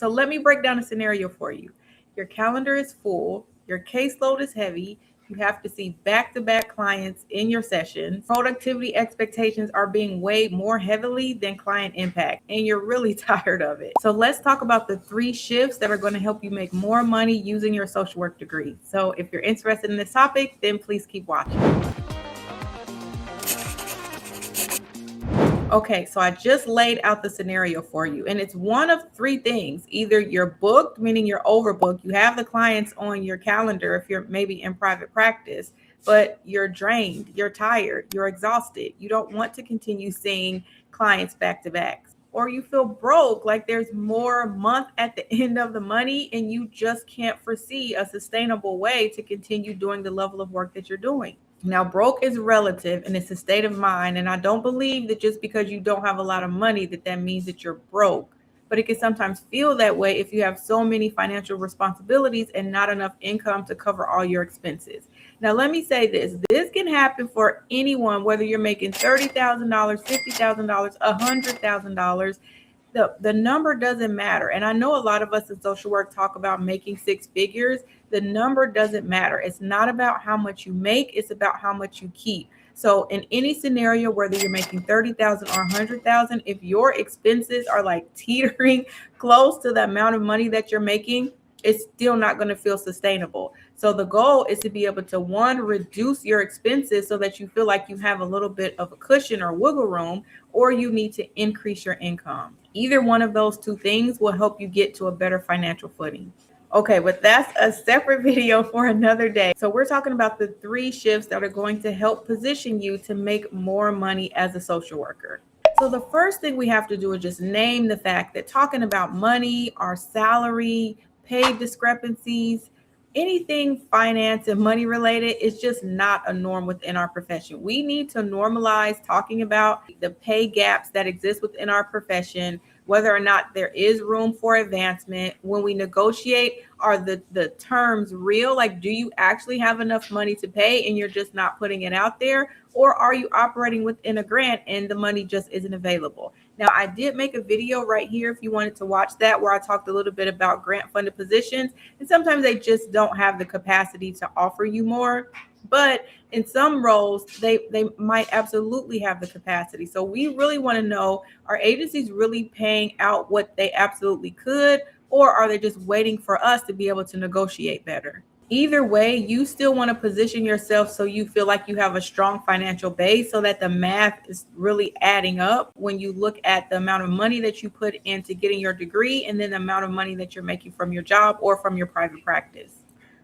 So let me break down a scenario for you. Your calendar is full, your caseload is heavy, you have to see back-to-back clients in your sessions. Productivity expectations are being weighed more heavily than client impact, and you're really tired of it. So let's talk about the 3 shifts that are going to help you make more money using your social work degree. So if you're interested in this topic, then please keep watching. Okay, so I just laid out the scenario for you, and it's one of 3 things. Either you're booked, meaning you're overbooked, you have the clients on your calendar if you're maybe in private practice, but you're drained, you're tired, you're exhausted. You don't want to continue seeing clients back to back. Or you feel broke, like there's more month at the end of the money, and you just can't foresee a sustainable way to continue doing the level of work that you're doing. Now, broke is relative and it's a state of mind. And I don't believe that just because you don't have a lot of money, that means that you're broke. But it can sometimes feel that way if you have so many financial responsibilities and not enough income to cover all your expenses. Now, let me say this can happen for anyone, whether you're making $30,000, $50,000, $100,000. The number doesn't matter. And I know a lot of us in social work talk about making 6 figures. The number doesn't matter. It's not about how much you make, it's about how much you keep. So in any scenario, whether you're making 30,000 or 100,000, if your expenses are like teetering close to the amount of money that you're making, it's still not going to feel sustainable. So the goal is to be able to, 1, reduce your expenses so that you feel like you have a little bit of a cushion or wiggle room, or you need to increase your income. Either one of those 2 things will help you get to a better financial footing. Okay, but that's a separate video for another day. So we're talking about the 3 shifts that are going to help position you to make more money as a social worker. So the first thing we have to do is just name the fact that talking about money, our salary, pay discrepancies, anything finance and money related is just not a norm within our profession. We need to normalize talking about the pay gaps that exist within our profession, whether or not there is room for advancement. When we negotiate, are the terms real? Like, do you actually have enough money to pay and you're just not putting it out there? Or are you operating within a grant and the money just isn't available? Now, I did make a video right here if you wanted to watch that, where I talked a little bit about grant funded positions. And sometimes they just don't have the capacity to offer you more. But in some roles, they might absolutely have the capacity. So we really want to know, are agencies really paying out what they absolutely could, or are they just waiting for us to be able to negotiate better? Either way, you still want to position yourself so you feel like you have a strong financial base, so that the math is really adding up when you look at the amount of money that you put into getting your degree and then the amount of money that you're making from your job or from your private practice.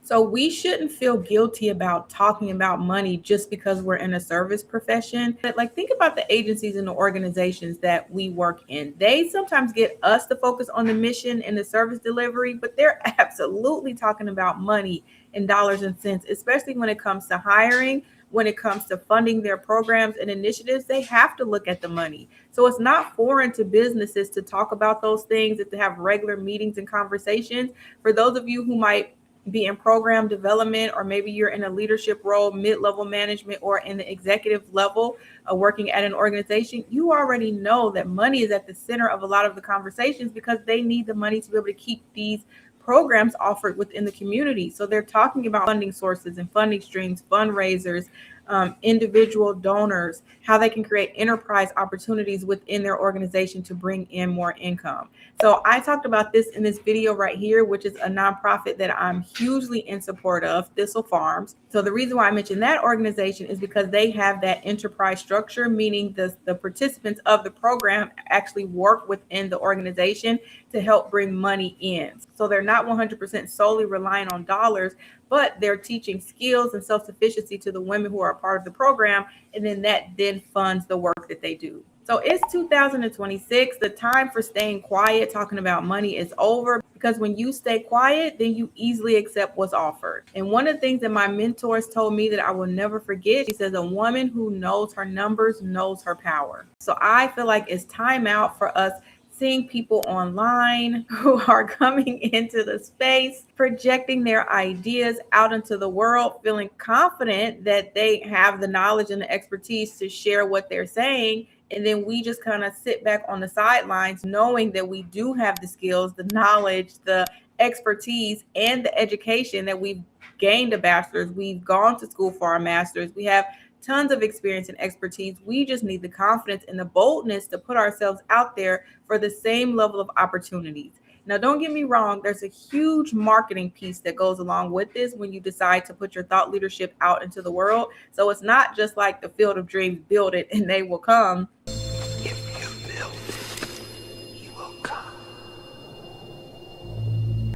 So we shouldn't feel guilty about talking about money just because we're in a service profession. But like, think about the agencies and the organizations that we work in. They sometimes get us to focus on the mission and the service delivery, but they're absolutely talking about money and dollars and cents, especially when it comes to hiring. When it comes to funding their programs and initiatives, they have to look at the money. So it's not foreign to businesses to talk about those things and to have regular meetings and conversations. For those of you who might be in program development, or maybe you're in a leadership role, mid-level management, or in the executive level, working at an organization, you already know that money is at the center of a lot of the conversations, because they need the money to be able to keep these programs offered within the community. So they're talking about funding sources and funding streams, fundraisers, individual donors, how they can create enterprise opportunities within their organization to bring in more income. So I talked about this in this video right here, which is a nonprofit that I'm hugely in support of, Thistle Farms. So the reason why I mentioned that organization is because they have that enterprise structure, meaning the participants of the program actually work within the organization to help bring money in. So they're not 100% solely relying on dollars, but they're teaching skills and self-sufficiency to the women who are a part of the program. And then that then funds the work that they do. So it's 2026. The time for staying quiet, talking about money, is over, because when you stay quiet, then you easily accept what's offered. And one of the things that my mentors told me that I will never forget, she says, a woman who knows her numbers knows her power. So I feel like it's time out for us seeing people online who are coming into the space, projecting their ideas out into the world, feeling confident that they have the knowledge and the expertise to share what they're saying, And then we just kind of sit back on the sidelines knowing that we do have the skills, the knowledge, the expertise, and the education that we've gained a bachelor's. We've gone to school for our master's. We have tons of experience and expertise. We just need the confidence and the boldness to put ourselves out there for the same level of opportunities. Now, don't get me wrong, there's a huge marketing piece that goes along with this when you decide to put your thought leadership out into the world. So it's not just like the field of dreams, build it and they will come. If you build it, you will come.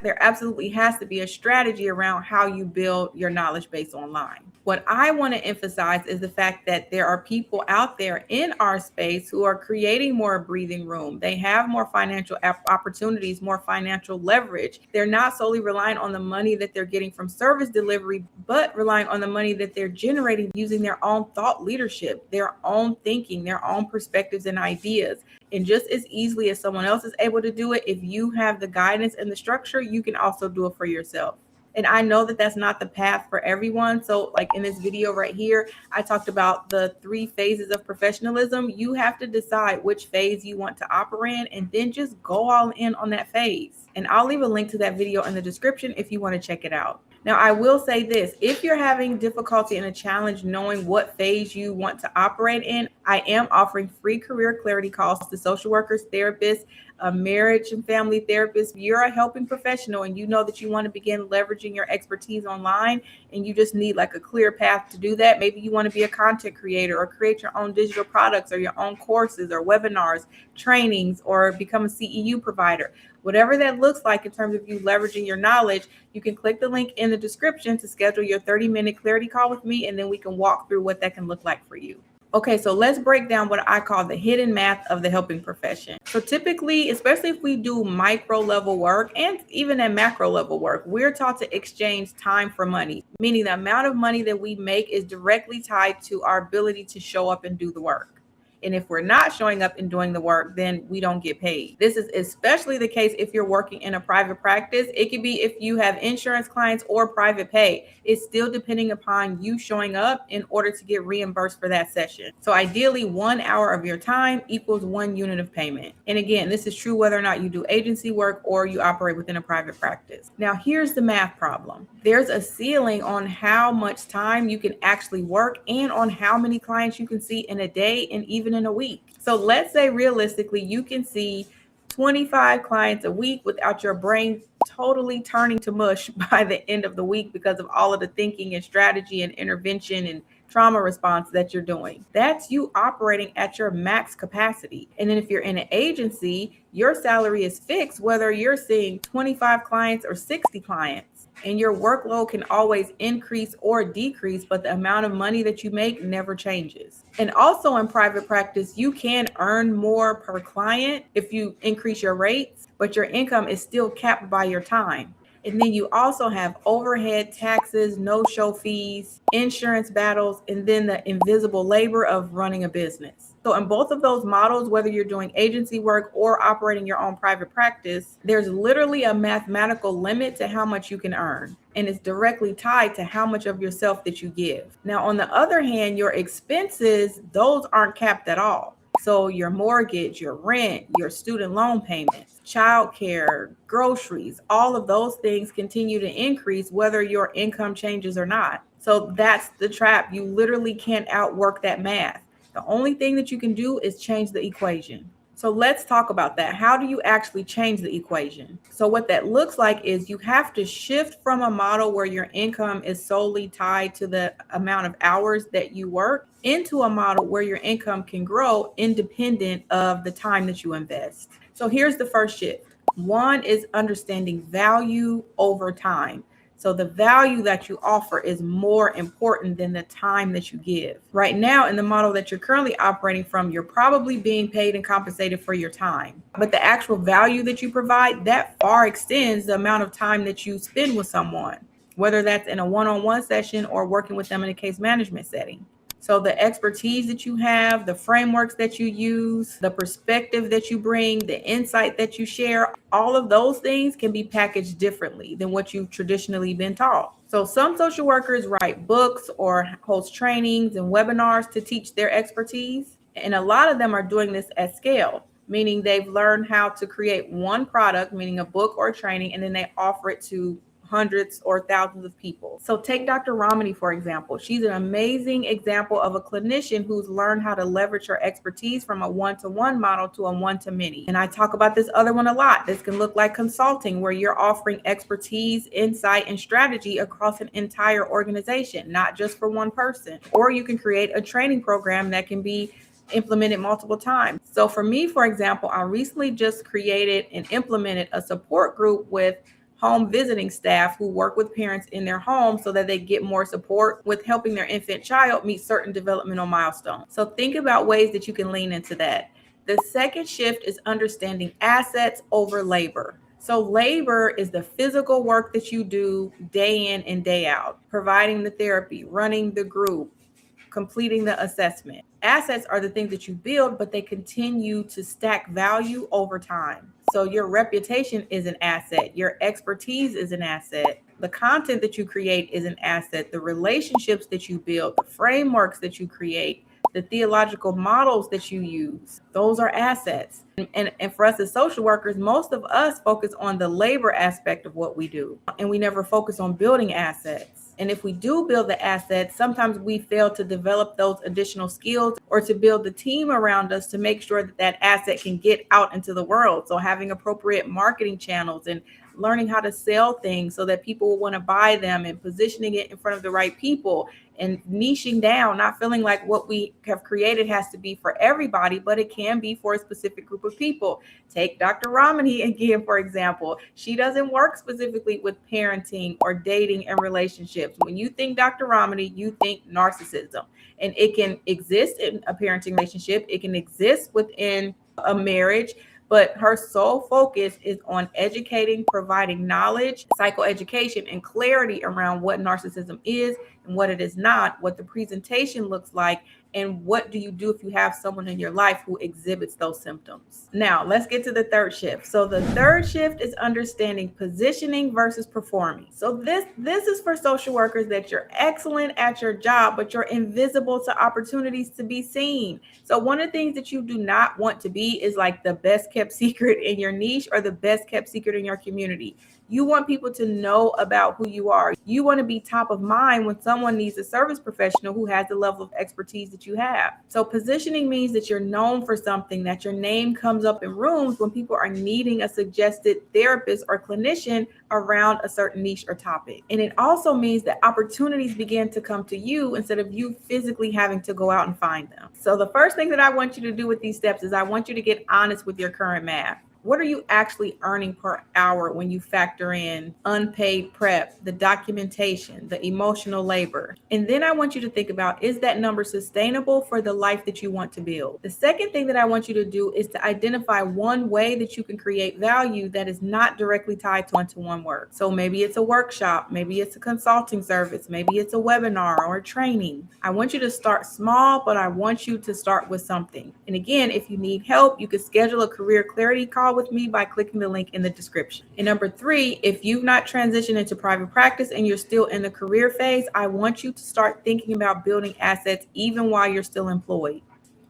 There absolutely has to be a strategy around how you build your knowledge base online. What I want to emphasize is the fact that there are people out there in our space who are creating more breathing room. They have more financial opportunities, more financial leverage. They're not solely relying on the money that they're getting from service delivery, but relying on the money that they're generating using their own thought leadership, their own thinking, their own perspectives and ideas. And just as easily as someone else is able to do it, if you have the guidance and the structure, you can also do it for yourself. And I know that that's not the path for everyone. So like in this video right here, I talked about the 3 phases of professionalism. You have to decide which phase you want to operate in and then just go all in on that phase. And I'll leave a link to that video in the description if you want to check it out. Now, I will say this, if you're having difficulty and a challenge knowing what phase you want to operate in, I am offering free career clarity calls to social workers, therapists, marriage and family therapists. If you're a helping professional and you know that you want to begin leveraging your expertise online and you just need like a clear path to do that. Maybe you want to be a content creator or create your own digital products or your own courses or webinars, trainings, or become a CEU provider. Whatever that looks like in terms of you leveraging your knowledge, you can click the link in the description to schedule your 30-minute clarity call with me, and then we can walk through what that can look like for you. Okay, so let's break down what I call the hidden math of the helping profession. So typically, especially if we do micro level work and even at macro level work, we're taught to exchange time for money, meaning the amount of money that we make is directly tied to our ability to show up and do the work. And if we're not showing up and doing the work, then we don't get paid. This is especially the case if you're working in a private practice. It could be if you have insurance clients or private pay. It's still depending upon you showing up in order to get reimbursed for that session. So ideally, 1 hour of your time equals 1 unit of payment. And again, this is true whether or not you do agency work or you operate within a private practice. Now, here's the math problem. There's a ceiling on how much time you can actually work and on how many clients you can see in a day and even in a week. So let's say realistically, you can see 25 clients a week without your brain totally turning to mush by the end of the week because of all of the thinking and strategy and intervention and trauma response that you're doing. That's you operating at your max capacity. And then if you're in an agency, your salary is fixed, whether you're seeing 25 clients or 60 clients. And your workload can always increase or decrease, but the amount of money that you make never changes. And also in private practice, you can earn more per client if you increase your rates, but your income is still capped by your time. And then you also have overhead, taxes, no-show fees, insurance battles, and then the invisible labor of running a business. So in both of those models, whether you're doing agency work or operating your own private practice, there's literally a mathematical limit to how much you can earn. And it's directly tied to how much of yourself that you give. Now, on the other hand, your expenses, those aren't capped at all. So your mortgage, your rent, your student loan payments, childcare, groceries, all of those things continue to increase whether your income changes or not. So that's the trap. You literally can't outwork that math. The only thing that you can do is change the equation. So let's talk about that. How do you actually change the equation? So what that looks like is you have to shift from a model where your income is solely tied to the amount of hours that you work into a model where your income can grow independent of the time that you invest. So here's the first shift. One is understanding value over time. So the value that you offer is more important than the time that you give. Right now, in the model that you're currently operating from, you're probably being paid and compensated for your time. But the actual value that you provide, that far extends the amount of time that you spend with someone, whether that's in a one-on-one session or working with them in a case management setting. So the expertise that you have, the frameworks that you use, the perspective that you bring, the insight that you share, all of those things can be packaged differently than what you've traditionally been taught. So some social workers write books or host trainings and webinars to teach their expertise. And a lot of them are doing this at scale, meaning they've learned how to create one product, meaning a book or training, and then they offer it to hundreds or thousands of people. So take Dr. Ramani, for example. She's an amazing example of a clinician who's learned how to leverage her expertise from a one-to-one model to a one-to-many. And I talk about this other one a lot. This can look like consulting, where you're offering expertise, insight, and strategy across an entire organization, not just for one person. Or you can create a training program that can be implemented multiple times. So for me, for example, I recently just created and implemented a support group with home visiting staff who work with parents in their home so that they get more support with helping their infant child meet certain developmental milestones. So think about ways that you can lean into that. The second shift is understanding assets over labor. So labor is the physical work that you do day in and day out, providing the therapy, running the group, completing the assessment. Assets are the things that you build, but they continue to stack value over time. So your reputation is an asset. Your expertise is an asset. The content that you create is an asset. The relationships that you build, the frameworks that you create, the theological models that you use, those are assets. And for us as social workers, most of us focus on the labor aspect of what we do, and we never focus on building assets. And if we do build the assets, sometimes we fail to develop those additional skills or to build the team around us to make sure that that asset can get out into the world. So having appropriate marketing channels and learning how to sell things so that people will want to buy them, and positioning it in front of the right people, and niching down, not feeling like what we have created has to be for everybody, but it can be for a specific group of people. Take Dr. Ramani again, for example. She doesn't work specifically with parenting or dating and relationships. When you think Dr. Ramani, you think narcissism. And it can exist in a parenting relationship, it can exist within a marriage, but her sole focus is on educating, providing knowledge, psychoeducation, and clarity around what narcissism is and what it is not, what the presentation looks like, and what do you do if you have someone in your life who exhibits those symptoms. Now, let's get to the third shift. So the third shift is understanding positioning versus performing. So this is for social workers that you're excellent at your job, but you're invisible to opportunities to be seen. So one of the things that you do not want to be is like the best kept secret in your niche or the best kept secret in your community. You want people to know about who you are. You want to be top of mind when someone needs a service professional who has the level of expertise that you have. So positioning means that you're known for something, that your name comes up in rooms when people are needing a suggested therapist or clinician around a certain niche or topic. And it also means that opportunities begin to come to you instead of you physically having to go out and find them. So the first thing that I want you to do with these steps is I want you to get honest with your current math. What are you actually earning per hour when you factor in unpaid prep, the documentation, the emotional labor? And then I want you to think about, is that number sustainable for the life that you want to build? The second thing that I want you to do is to identify one way that you can create value that is not directly tied to one-to-one work. So maybe it's a workshop, maybe it's a consulting service, maybe it's a webinar or a training. I want you to start small, but I want you to start with something. And again, if you need help, you can schedule a career clarity call with me by clicking the link in the description. And number 3, if you've not transitioned into private practice and you're still in the career phase, I want you to start thinking about building assets even while you're still employed.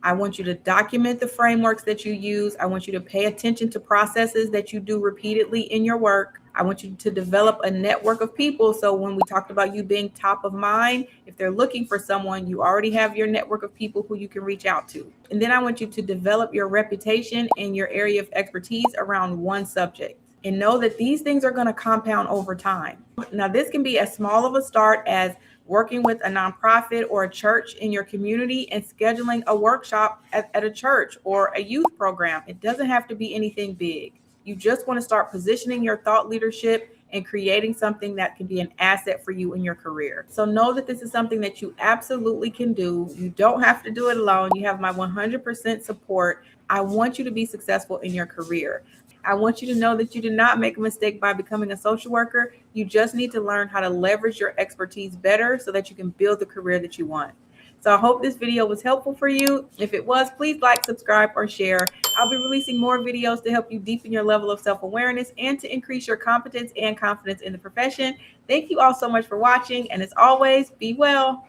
I want you to document the frameworks that you use. I want you to pay attention to processes that you do repeatedly in your work. I want you to develop a network of people. So when we talked about you being top of mind, if they're looking for someone, you already have your network of people who you can reach out to. And then I want you to develop your reputation and your area of expertise around one subject. And know that these things are going to compound over time. Now, this can be as small of a start as working with a nonprofit or a church in your community and scheduling a workshop at a church or a youth program. It doesn't have to be anything big. You just want to start positioning your thought leadership and creating something that can be an asset for you in your career. So know that this is something that you absolutely can do. You don't have to do it alone. You have my 100% support. I want you to be successful in your career. I want you to know that you did not make a mistake by becoming a social worker. You just need to learn how to leverage your expertise better so that you can build the career that you want. So I hope this video was helpful for you. If it was, please like, subscribe, or share. I'll be releasing more videos to help you deepen your level of self-awareness and to increase your competence and confidence in the profession. Thank you all so much for watching. And as always, be well.